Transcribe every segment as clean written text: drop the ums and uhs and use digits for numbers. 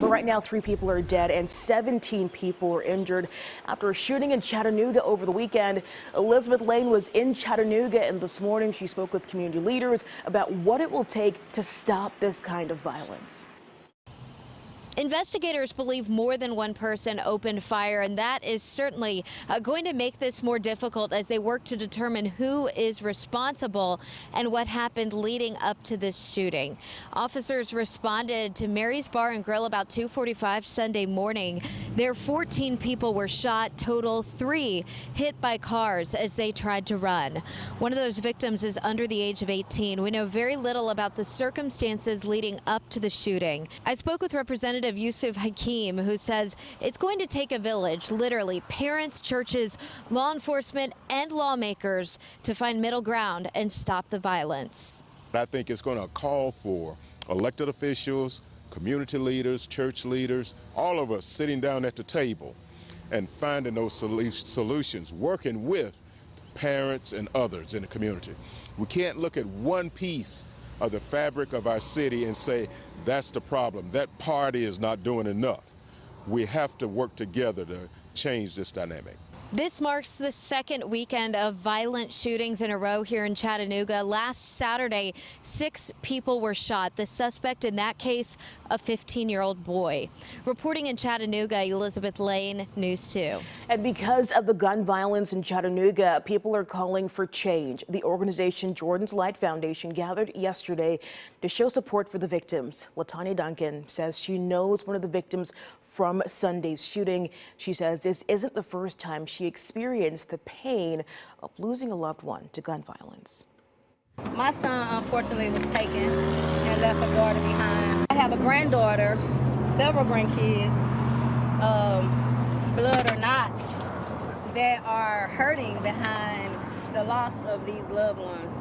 But right now, 3 people are dead and 17 people are injured after a shooting in Chattanooga over the weekend. Elizabeth Lane was in Chattanooga, and this morning she spoke with community leaders about what it will take to stop this kind of violence. Investigators believe more than one person opened fire, and that is certainly going to make this more difficult as they work to determine who is responsible and what happened leading up to this shooting. Officers responded to Mary's Bar and Grill about 2:45 Sunday morning. There 14 people were shot, total 3 hit by cars as they tried to run. One of those victims is under the age of 18. We know very little about the circumstances leading up to the shooting. I spoke with Representative YUSUF HAKEEM, who says it's going to take a village, literally parents, churches, law enforcement, and lawmakers to find middle ground and stop the violence. I think it's going to call for elected officials, community leaders, church leaders, all of us sitting down at the table and finding those solutions, working with parents and others in the community. We can't look at one piece of the fabric of our city and say, that's the problem. That party is not doing enough. We have to work together to change this dynamic. This marks the second weekend of violent shootings in a row here in Chattanooga. Last Saturday, 6 people were shot. The suspect in that case, a 15-year-old boy. Reporting in Chattanooga, Elizabeth Lane, News 2. And because of the gun violence in Chattanooga, people are calling for change. The organization Jordan's Light Foundation gathered yesterday to show support for the victims. LATANYA says she knows one of the victims from Sunday's shooting. She says this isn't the first time she experienced the pain of losing a loved one to gun violence. My son unfortunately was taken and left a daughter behind. I have a granddaughter, several grandkids, blood or not, that are hurting behind the loss of these loved ones.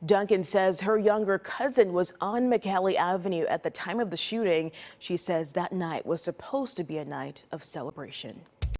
Dunkin says her younger cousin was on McCallie Avenue at the time of the shooting. She says that night was supposed to be a night of celebration.